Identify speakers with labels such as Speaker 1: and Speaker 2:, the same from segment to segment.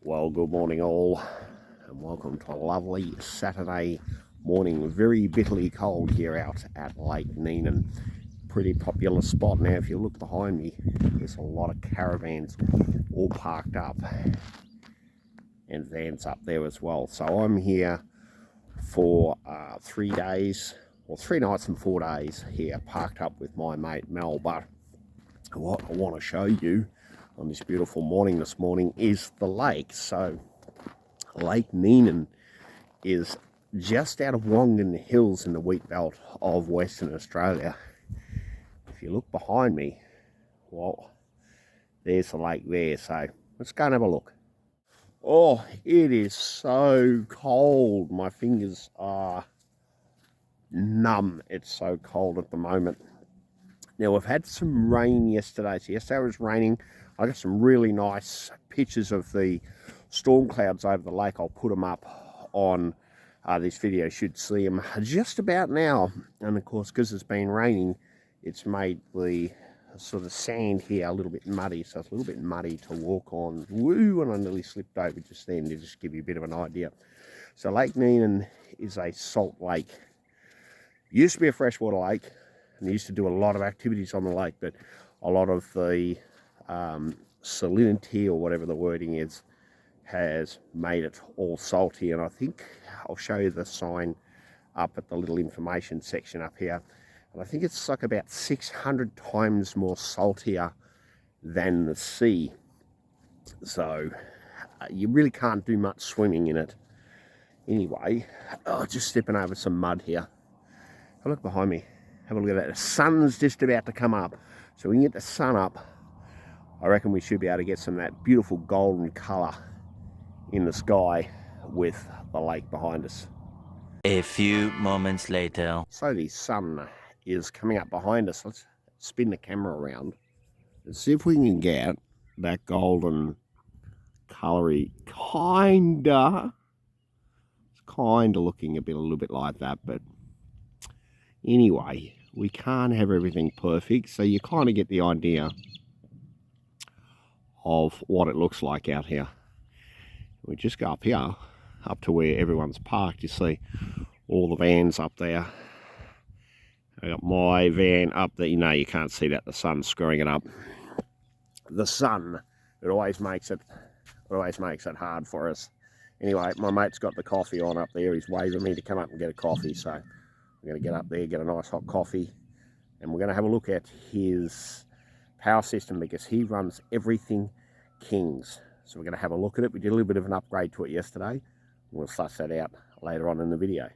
Speaker 1: Well, good morning all, and welcome to a lovely Saturday morning. Very bitterly cold here out at Lake Neenan. Pretty popular spot. Now, if you look behind me, there's a lot of caravans all parked up and vans up there as well. So I'm here for 3 days, or 3 nights and 4 days here, parked up with my mate Mel. But what I want to show you on this beautiful morning this morning is the lake. So Lake Neenan is just out of Wongan Hills in the wheat belt of Western Australia. If you look behind me, well, there's the lake there. So let's go and have a look. Oh, it is so cold. My fingers are numb. It's so cold at the moment. Now, we've had some rain yesterday. So yesterday it was raining. I got some really nice pictures of the storm clouds over the lake. I'll put them up on this video. You should see them just about now. And of course, because it's been raining, it's made the sort of sand here a little bit muddy. So it's a little bit muddy to walk on. Woo, and I nearly slipped over just then, to just give you a bit of an idea. So Lake Neenan is a salt lake. It used to be a freshwater lake, and they used to do a lot of activities on the lake, but a lot of the salinity, or whatever the wording is, has made it all salty. And I think I'll show you the sign up at the little information section up here. And I think it's like about 600 times more saltier than the sea. So you really can't do much swimming in it. Anyway, just stepping over some mud here. Have a look behind me. Have a look at that. The sun's just about to come up. So we can get the sun up. I reckon we should be able to get some of that beautiful golden colour in the sky with the lake behind us.
Speaker 2: A few moments later.
Speaker 1: So the sun is coming up behind us. Let's spin the camera around and see if we can get that golden colory kinda looking a little bit like that. But anyway, we can't have everything perfect, so you kind of get the idea of what it looks like out here. We just go up here, up to where everyone's parked. You see all the vans up there. I got my van up there. You know, you can't see that, the sun's screwing it up. The sun, it always makes it hard for us. Anyway, my mate's got the coffee on up there. He's waving me to come up and get a coffee. So I'm going to get up there, get a nice hot coffee, and we're going to have a look at his power system, because he runs everything Kings. So we're going to have a look at it. We did a little bit of an upgrade to it yesterday. We'll suss that out later on in the video.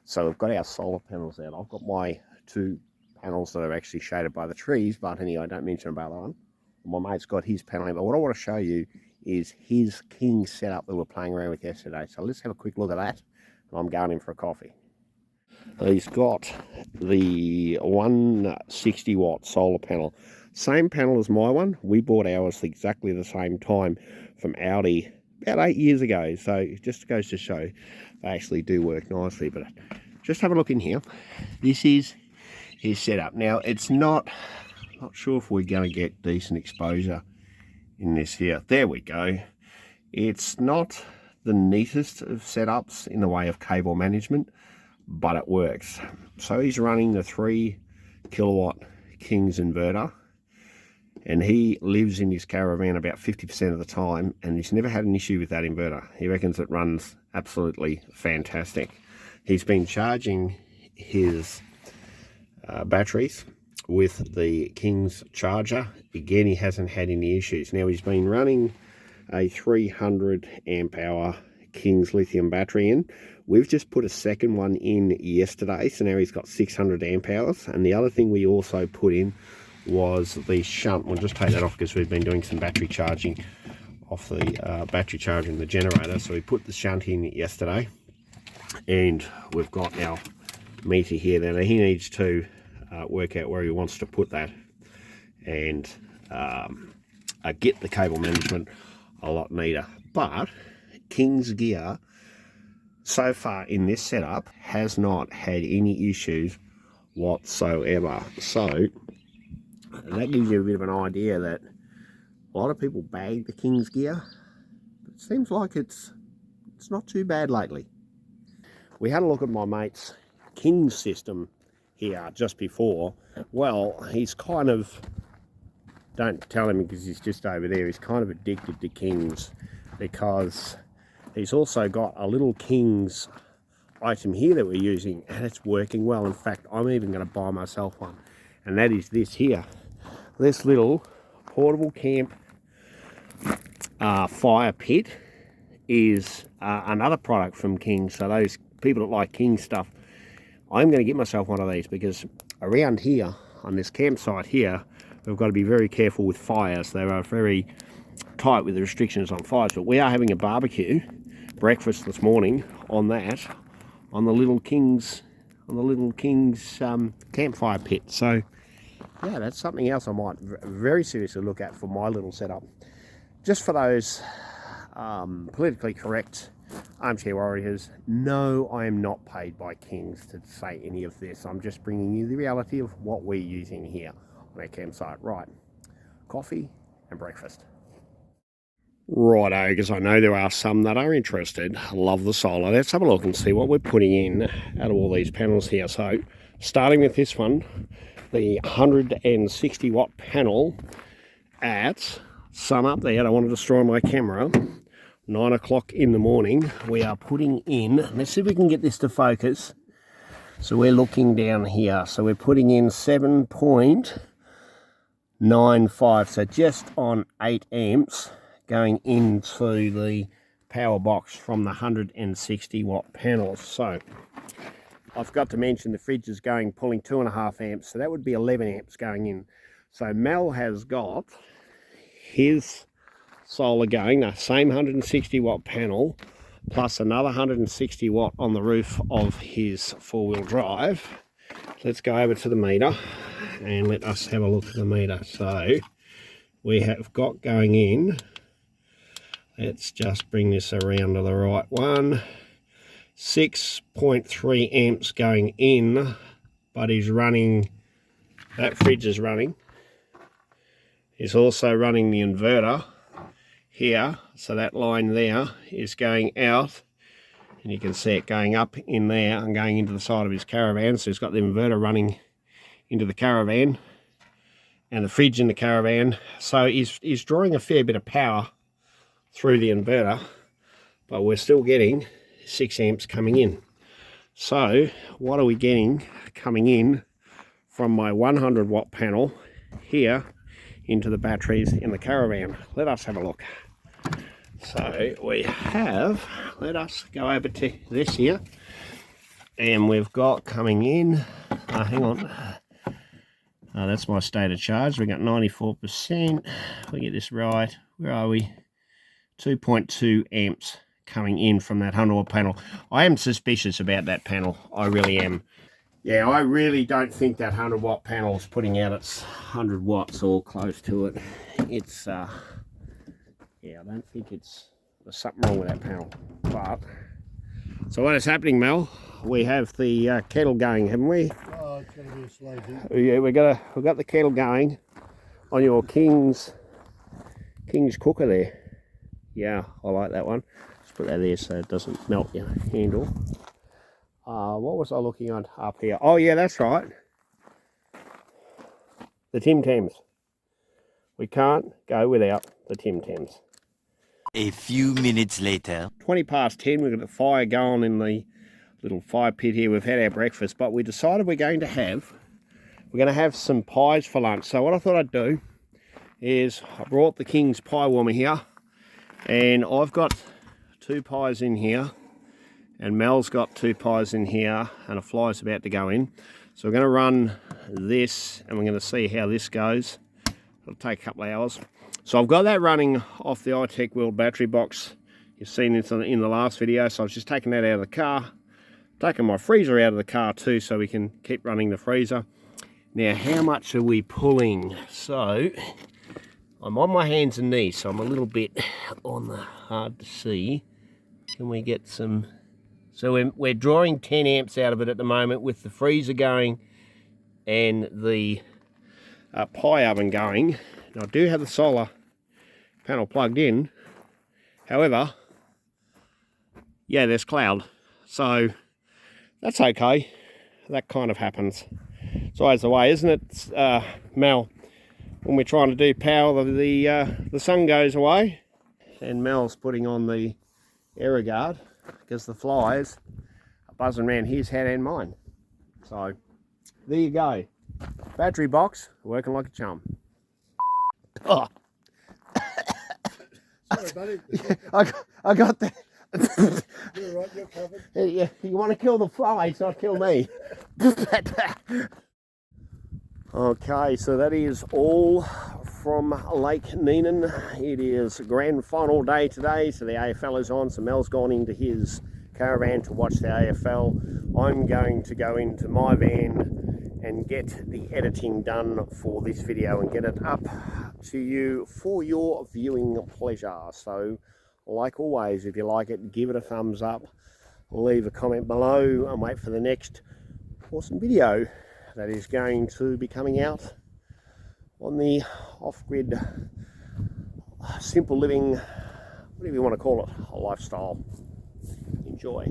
Speaker 1: So we've got our solar panels out. I've got my 2 panels that are actually shaded by the trees, but anyway, I don't mention about that one. My mate's got his panel in, but what I want to show you is his King setup that we're playing around with yesterday. So let's have a quick look at that, and I'm going in for a coffee. He's got the 160 watt solar panel. Same panel as my one. We bought ours exactly the same time from Audi about 8 years ago. So it just goes to show they actually do work nicely. But just have a look in here. This is his setup. Now, it's not sure if we're going to get decent exposure in this here. There we go. It's not the neatest of setups in the way of cable management, but it works. So he's running the 3 kilowatt Kings inverter, and he lives in his caravan about 50% of the time, and he's never had an issue with that inverter. He reckons it runs absolutely fantastic. He's been charging his batteries with the Kings charger. Again, he hasn't had any issues. Now, he's been running a 300 amp hour Kings lithium battery in. We've just put a second one in yesterday, so now he's got 600 amp hours. And the other thing we also put in was the shunt. We'll just take that off because we've been doing some battery charging off the battery charging the generator. So we put the shunt in yesterday, and we've got our meter here. Now he needs to work out where he wants to put that, and get the cable management a lot neater. But King's gear so far in this setup has not had any issues whatsoever. So that gives you a bit of an idea that a lot of people bag the King's gear, it seems like it's not too bad lately. We had a look at my mate's King's system here just before. Well, he's kind of, don't tell him because he's just over there, he's kind of addicted to Kings, because he's also got a little King's item here that we're using, and it's working well. In fact, I'm even going to buy myself one, and that is this here. This little portable camp fire pit is another product from King. So those people that like King stuff, I'm going to get myself one of these, because around here on this campsite here, we've got to be very careful with fires. They are very tight with the restrictions on fires, but we are having a barbecue breakfast this morning on that, on the little King's campfire pit. So yeah, that's something else I might very seriously look at for my little setup. Just for those politically correct armchair warriors, no, I am not paid by Kings to say any of this. I'm just bringing you the reality of what we're using here on our campsite. Right, coffee and breakfast. Righto, because I know there are some that are interested. Love the solar. Let's have a look and see what we're putting in out of all these panels here. So starting with this one, the 160 watt panel at sun up there. I don't want to destroy my camera. 9 o'clock in the morning. We are putting in, let's see if we can get this to focus. So we're looking down here. So we're putting in 7.95, so just on 8 amps going into the power box from the 160 watt panels. So I forgot to mention the fridge is pulling 2.5 amps, so that would be 11 amps going in. So Mel has got his solar going, the same 160 watt panel, plus another 160 watt on the roof of his 4-wheel drive. Let's go over to the meter and let us have a look at the meter. So we have got going in, let's just bring this around to the right one, 6.3 amps going in, but he's running, that fridge is running. He's also running the inverter here, so that line there is going out, and you can see it going up in there and going into the side of his caravan. So he's got the inverter running into the caravan and the fridge in the caravan. So he's drawing a fair bit of power through the inverter, but we're still getting 6 amps coming in. So what are we getting coming in from my 100 watt panel here into the batteries in the caravan? Let us have a look. So we have, let us go over to this here, and we've got coming in, hang on, that's my state of charge. We got 94%. We get this right, where are we? 2.2 amps coming in from that 100 watt panel. I am suspicious about that panel, I really am. Yeah, I really don't think that 100 watt panel is putting out its 100 watts or close to it. It's yeah, I don't think there's something wrong with that panel. But so what is happening, Mel? We have the kettle going, haven't we?
Speaker 3: Oh, it's going to be a slow thing.
Speaker 1: Yeah, we've got the kettle going on your King's cooker there. Yeah, I like that one. Just put that there so it doesn't melt your handle. What was I looking on up here? Oh yeah, that's right. The Tim Tams. We can't go without the Tim Tams.
Speaker 2: A few minutes later.
Speaker 1: 20 past 10, we've got the fire going in the little fire pit here. We've had our breakfast, but we decided we're going to have some pies for lunch. So what I thought I'd do is I brought the King's pie warmer here, and I've got 2 pies in here, and Mel's got 2 pies in here, and a fly's about to go in. So we're going to run this, and we're going to see how this goes. It'll take a couple of hours. So I've got that running off the iTech World battery box. You've seen it in the last video. So I was just taking that out of the car, taking my freezer out of the car too, so we can keep running the freezer. Now, how much are we pulling? So I'm on my hands and knees, so I'm a little bit on the hard to see. Can we get some? So we're drawing 10 amps out of it at the moment with the freezer going and the pie oven going. Now I do have the solar panel plugged in, However, yeah, there's cloud, so that's okay. That kind of happens. It's always the way, isn't it, Mel? When we're trying to do power, the sun goes away, and Mel's putting on the AeroGuard because the flies are buzzing around his head and mine. So there you go. Battery box working like a chum. Oh.
Speaker 3: Sorry, buddy.
Speaker 1: I got that.
Speaker 3: You're right, you're covered.
Speaker 1: Yeah, you want to kill the flies, not kill me. Okay, so that is all from Lake Neenan. It is grand final day today, so the AFL is on. So Mel's gone into his caravan to watch the AFL. I'm going to go into my van and get the editing done for this video and get it up to you for your viewing pleasure. So, like always, if you like it, give it a thumbs up, leave a comment below, and wait for the next awesome video that is going to be coming out on the off-grid simple living, whatever you want to call it, lifestyle. Enjoy.